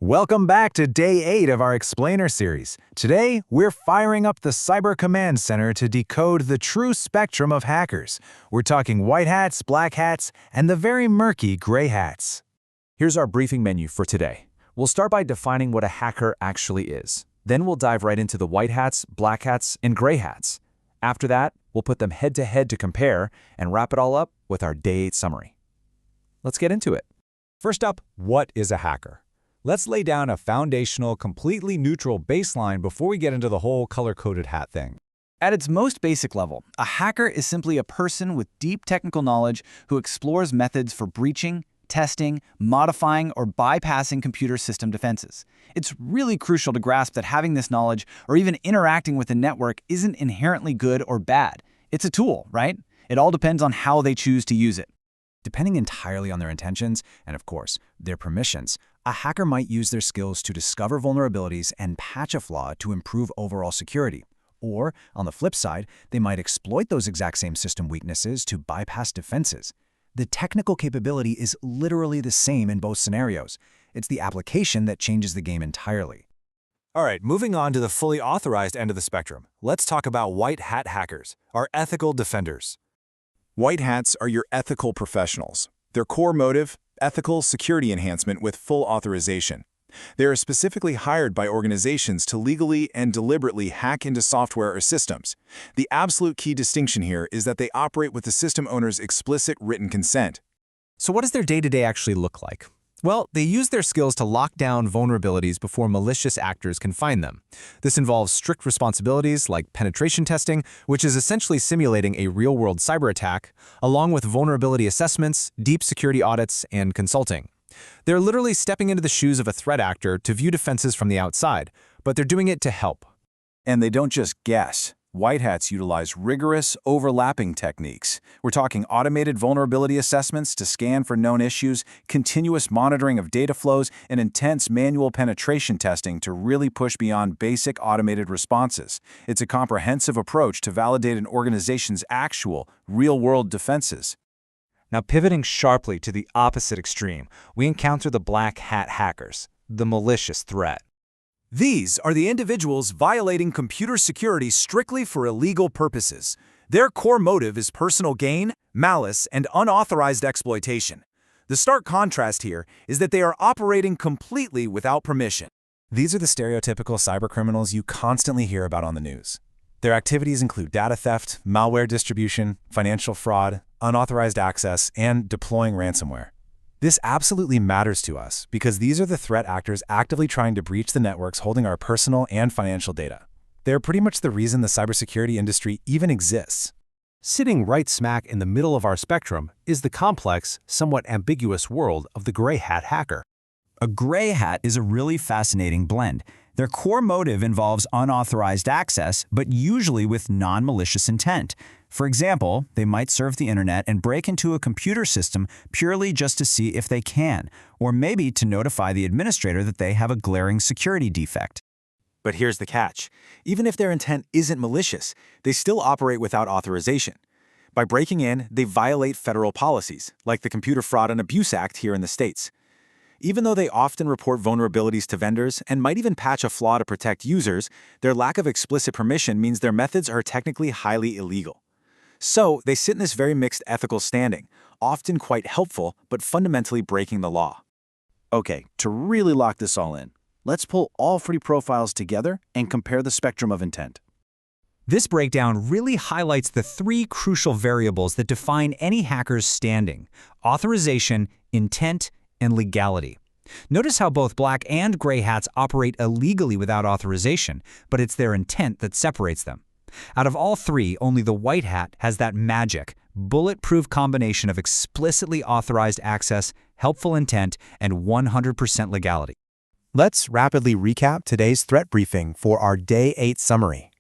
Welcome back to Day 8 of our Explainer series. Today, we're firing up the Cyber Command Center to decode the true spectrum of hackers. We're talking white hats, black hats, and the very murky gray hats. Here's our briefing menu for today. We'll start by defining what a hacker actually is. Then we'll dive right into the white hats, black hats, and gray hats. After that, we'll put them head-to-head to compare and wrap it all up with our Day 8 summary. Let's get into it. First up, what is a hacker? Let's lay down a foundational, completely neutral baseline before we get into the whole color-coded hat thing. At its most basic level, a hacker is simply a person with deep technical knowledge who explores methods for breaching, testing, modifying, or bypassing computer system defenses. It's really crucial to grasp that having this knowledge or even interacting with the network isn't inherently good or bad. It's a tool, right? It all depends on how they choose to use it. Depending entirely on their intentions and, of course, their permissions, a hacker might use their skills to discover vulnerabilities and patch a flaw to improve overall security. Or, on the flip side, they might exploit those exact same system weaknesses to bypass defenses. The technical capability is literally the same in both scenarios. It's the application that changes the game entirely. All right, moving on to the fully authorized end of the spectrum. Let's talk about white hat hackers, our ethical defenders. White hats are your ethical professionals. Their core motive, ethical security enhancement with full authorization. They are specifically hired by organizations to legally and deliberately hack into software or systems. The absolute key distinction here is that they operate with the system owner's explicit written consent. So what does their day-to-day actually look like? Well, they use their skills to lock down vulnerabilities before malicious actors can find them. This involves strict responsibilities like penetration testing, which is essentially simulating a real-world cyber attack, along with vulnerability assessments, deep security audits, and consulting. They're literally stepping into the shoes of a threat actor to view defenses from the outside, but they're doing it to help. And they don't just guess. White hats utilize rigorous, overlapping techniques. We're talking automated vulnerability assessments to scan for known issues, continuous monitoring of data flows, and intense manual penetration testing to really push beyond basic automated responses. It's a comprehensive approach to validate an organization's actual, real-world defenses. Now, pivoting sharply to the opposite extreme, we encounter the black hat hackers, the malicious threat. These are the individuals violating computer security strictly for illegal purposes. Their core motive is personal gain, malice, and unauthorized exploitation. The stark contrast here is that they are operating completely without permission. These are the stereotypical cybercriminals you constantly hear about on the news. Their activities include data theft, malware distribution, financial fraud, unauthorized access, and deploying ransomware. This absolutely matters to us because these are the threat actors actively trying to breach the networks holding our personal and financial data. They're pretty much the reason the cybersecurity industry even exists. Sitting right smack in the middle of our spectrum is the complex, somewhat ambiguous world of the gray hat hacker. A gray hat is a really fascinating blend. Their core motive involves unauthorized access, but usually with non-malicious intent. For example, they might surf the internet and break into a computer system purely just to see if they can, or maybe to notify the administrator that they have a glaring security defect. But here's the catch. Even if their intent isn't malicious, they still operate without authorization. By breaking in, they violate federal policies, like the Computer Fraud and Abuse Act here in the States. Even though they often report vulnerabilities to vendors and might even patch a flaw to protect users, their lack of explicit permission means their methods are technically highly illegal. So, they sit in this very mixed ethical standing, often quite helpful, but fundamentally breaking the law. Okay, to really lock this all in, let's pull all three profiles together and compare the spectrum of intent. This breakdown really highlights the three crucial variables that define any hacker's standing: authorization, intent, and legality. Notice how both black and gray hats operate illegally without authorization, but it's their intent that separates them. Out of all three, only the white hat has that magic, bulletproof combination of explicitly authorized access, helpful intent, and 100% legality. Let's rapidly recap today's threat briefing for our Day 8 summary.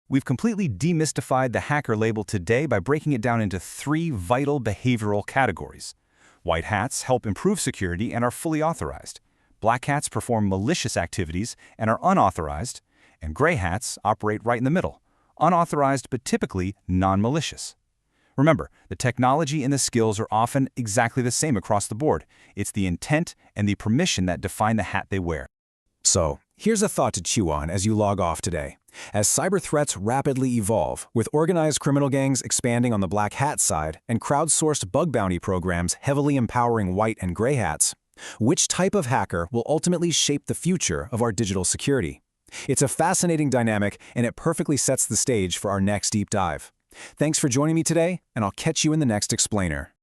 We've completely demystified the hacker label today by breaking it down into three vital behavioral categories. White hats help improve security and are fully authorized. Black hats perform malicious activities and are unauthorized. And gray hats operate right in the middle, unauthorized but typically non-malicious. Remember, the technology and the skills are often exactly the same across the board. It's the intent and the permission that define the hat they wear. So, here's a thought to chew on as you log off today. As cyber threats rapidly evolve, with organized criminal gangs expanding on the black hat side and crowdsourced bug bounty programs heavily empowering white and gray hats, which type of hacker will ultimately shape the future of our digital security? It's a fascinating dynamic, and it perfectly sets the stage for our next deep dive. Thanks for joining me today, and I'll catch you in the next explainer.